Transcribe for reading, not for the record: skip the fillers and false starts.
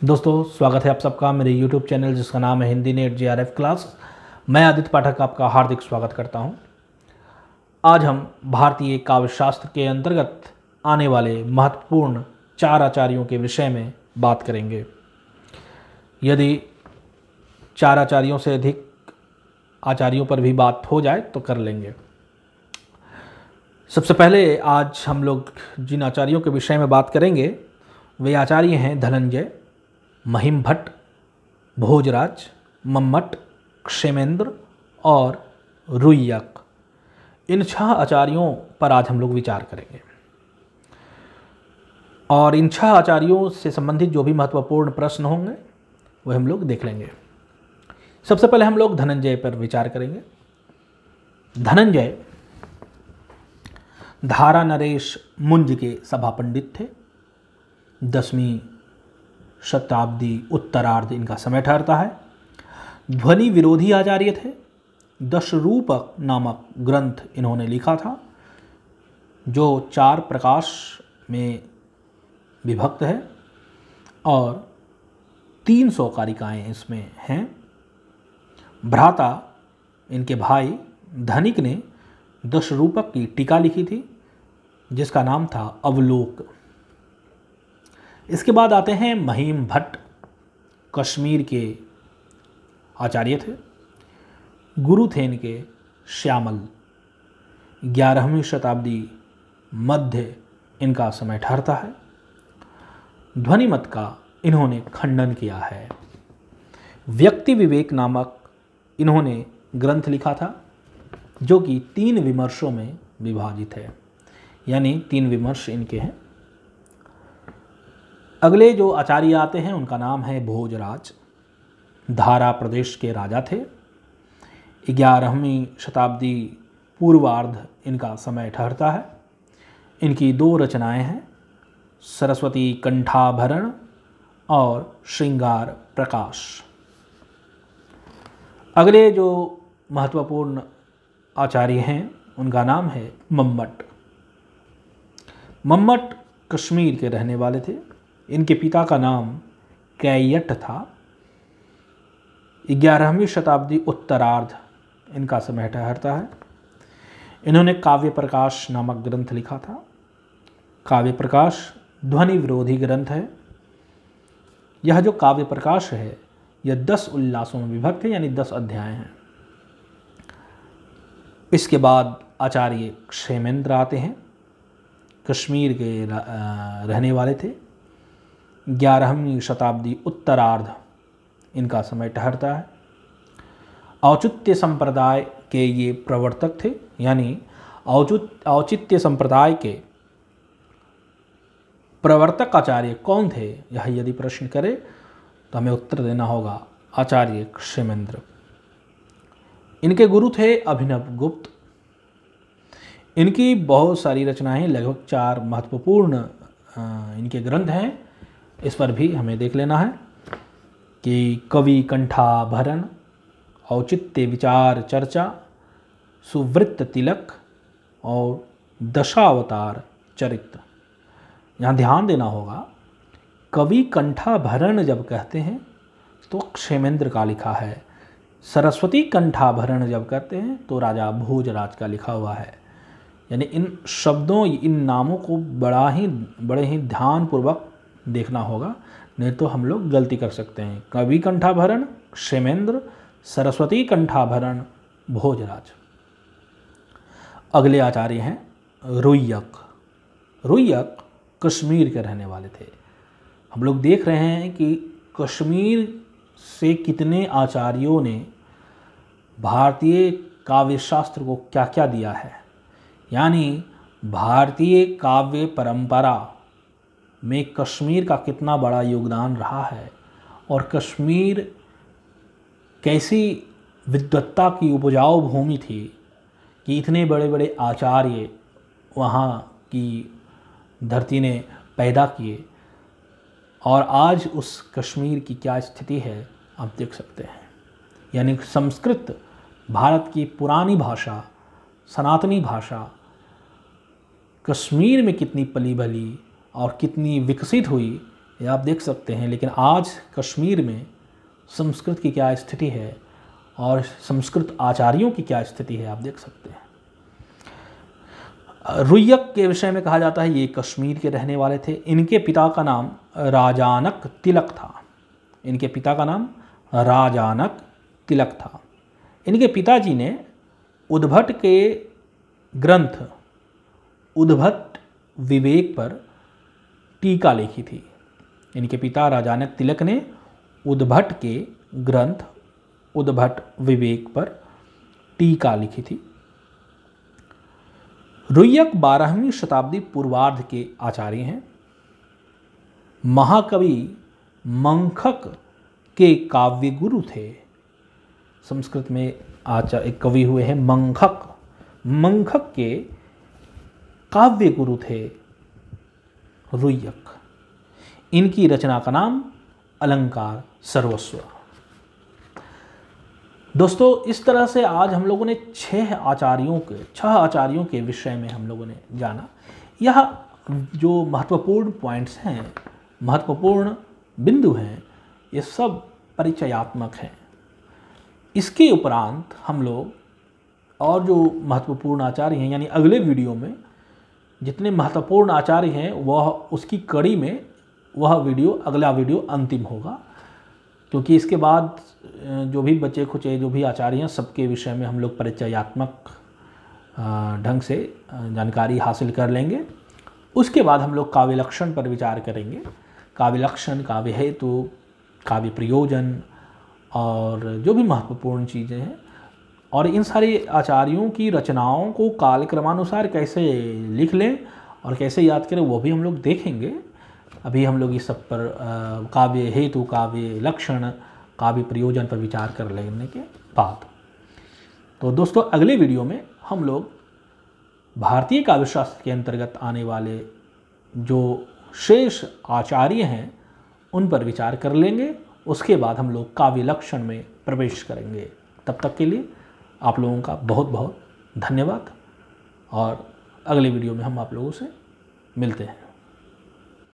दोस्तों, स्वागत है आप सबका मेरे YouTube चैनल जिसका नाम है हिंदी नेट JRF क्लास। मैं आदित्य पाठक आपका हार्दिक स्वागत करता हूं। आज हम भारतीय काव्य शास्त्र के अंतर्गत आने वाले महत्वपूर्ण 4 आचार्यों के विषय में बात करेंगे। यदि 4 आचार्यों से अधिक आचार्यों पर भी बात हो जाए तो कर लेंगे। सबसे पहले आज हम लोग जिन आचार्यों के विषय में बात करेंगे वे आचार्य हैं धनंजय, महिमभट्ट, भोजराज, मम्मट, क्षेमेंद्र और रुय्यक। इन 6 आचार्यों पर आज हम लोग विचार करेंगे और इन 6 आचार्यों से संबंधित जो भी महत्वपूर्ण प्रश्न होंगे वह हम लोग देख लेंगे। सबसे पहले हम लोग धनंजय पर विचार करेंगे। धनंजय धारा नरेश मुंज के सभा पंडित थे। 10वीं शताब्दी उत्तरार्ध इनका समय ठहरता है। ध्वनि विरोधी आचार्य थे। दशरूपक नामक ग्रंथ इन्होंने लिखा था जो 4 प्रकाश में विभक्त है और 300 कारिकाएँ इसमें हैं। भ्राता इनके भाई धनिक ने दशरूपक की टीका लिखी थी जिसका नाम था अवलोक। इसके बाद आते हैं महिमभट्ट, कश्मीर के आचार्य थे। गुरु थे इनके श्यामल। 11वीं शताब्दी मध्य इनका समय ठहरता है। ध्वनिमत का इन्होंने खंडन किया है। व्यक्ति विवेक नामक इन्होंने ग्रंथ लिखा था जो कि 3 विमर्शों में विभाजित है, यानी 3 विमर्श इनके हैं। अगले जो आचार्य आते हैं उनका नाम है भोजराज। धारा प्रदेश के राजा थे। 11वीं शताब्दी पूर्वार्ध इनका समय ठहरता है। इनकी 2 रचनाएं हैं, सरस्वती कंठाभरण और श्रृंगार प्रकाश। अगले जो महत्वपूर्ण आचार्य हैं उनका नाम है मम्मट। मम्मट कश्मीर के रहने वाले थे। इनके पिता का नाम कैयट था। 11वीं शताब्दी उत्तरार्ध इनका समय ठहरता है। इन्होंने काव्य प्रकाश नामक ग्रंथ लिखा था। काव्य प्रकाश ध्वनि विरोधी ग्रंथ है। यह जो काव्य प्रकाश है यह 10 उल्लासों में विभक्त है, यानी 10 अध्याय हैं। इसके बाद आचार्य क्षेमेंद्र आते हैं। कश्मीर के रहने वाले थे। 11वीं शताब्दी उत्तरार्ध इनका समय ठहरता है। औचित्य संप्रदाय के ये प्रवर्तक थे, यानी औचित्य संप्रदाय के प्रवर्तक आचार्य कौन थे, यह यदि प्रश्न करे तो हमें उत्तर देना होगा आचार्य क्षेमेंद्र। इनके गुरु थे अभिनव गुप्त। इनकी बहुत सारी रचनाएं, लगभग 4 महत्वपूर्ण इनके ग्रंथ हैं। इस पर भी हमें देख लेना है कि कवि कंठाभरण, औचित्य विचार चर्चा, सुवृत्त तिलक और दशावतार चरित्र। यहाँ ध्यान देना होगा, कवि कंठाभरण जब कहते हैं तो क्षेमेंद्र का लिखा है। सरस्वती कंठाभरण जब कहते हैं तो राजा भोजराज का लिखा हुआ है। यानी इन शब्दों, इन नामों को बड़े ही ध्यानपूर्वक देखना होगा, नहीं तो हम लोग गलती कर सकते हैं। कवि कंठाभरण क्षेमेंद्र, सरस्वती कंठाभरण भोजराज। अगले आचार्य हैं रुय्यक। रुय्यक कश्मीर के रहने वाले थे। हम लोग देख रहे हैं कि कश्मीर से कितने आचार्यों ने भारतीय काव्य शास्त्र को क्या क्या दिया है, यानी भारतीय काव्य परंपरा में कश्मीर का कितना बड़ा योगदान रहा है और कश्मीर कैसी विद्वत्ता की उपजाऊ भूमि थी कि इतने बड़े बड़े आचार्य वहाँ की धरती ने पैदा किए। और आज उस कश्मीर की क्या स्थिति है आप देख सकते हैं। यानी संस्कृत भारत की पुरानी भाषा, सनातनी भाषा कश्मीर में कितनी पली भली और कितनी विकसित हुई, ये आप देख सकते हैं। लेकिन आज कश्मीर में संस्कृत की क्या स्थिति है और संस्कृत आचार्यों की क्या स्थिति है, आप देख सकते हैं। रुय्यक के विषय में कहा जाता है ये कश्मीर के रहने वाले थे। इनके पिता का नाम राजानक तिलक था। इनके पिता का नाम राजानक तिलक था। इनके पिताजी ने उद्भट के ग्रंथ उद्भट विवेक पर टीका लिखी थी। इनके पिता राजानक तिलक ने उद्भट के ग्रंथ उद्भट विवेक पर टीका लिखी थी। रुय्यक 12वीं शताब्दी पूर्वार्ध के आचार्य हैं। महाकवि मंखक के काव्य गुरु थे। संस्कृत में एक कवि हुए हैं मंखक। मंखक के काव्य गुरु थे रुय्यक। इनकी रचना का नाम अलंकार सर्वस्व। दोस्तों, इस तरह से आज हम लोगों ने 6 आचार्यों के विषय में हम लोगों ने जाना। यह जो महत्वपूर्ण पॉइंट्स हैं, महत्वपूर्ण बिंदु हैं, ये सब परिचयात्मक हैं। इसके उपरांत हम लोग और जो महत्वपूर्ण आचार्य हैं, यानी अगले वीडियो में जितने महत्वपूर्ण आचार्य हैं वह उसकी कड़ी में वह वीडियो, अगला वीडियो अंतिम होगा। क्योंकि इसके बाद जो भी बचे खुचे जो भी आचार्य हैं सबके विषय में हम लोग परिचयात्मक ढंग से जानकारी हासिल कर लेंगे। उसके बाद हम लोग काव्य लक्षण पर विचार करेंगे। काव्य लक्षण, काव्य हेतु, काव्य प्रयोजन और जो भी महत्वपूर्ण चीज़ें हैं, और इन सारे आचार्यों की रचनाओं को कालक्रमानुसार कैसे लिख लें और कैसे याद करें वो भी हम लोग देखेंगे। अभी हम लोग इस सब पर काव्य हेतु, काव्य लक्षण, काव्य प्रयोजन पर विचार कर लेने के बाद, तो दोस्तों अगले वीडियो में हम लोग भारतीय काव्यशास्त्र के अंतर्गत आने वाले जो शेष आचार्य हैं उन पर विचार कर लेंगे। उसके बाद हम लोग काव्य लक्षण में प्रवेश करेंगे। तब तक के लिए आप लोगों का बहुत बहुत धन्यवाद, और अगले वीडियो में हम आप लोगों से मिलते हैं।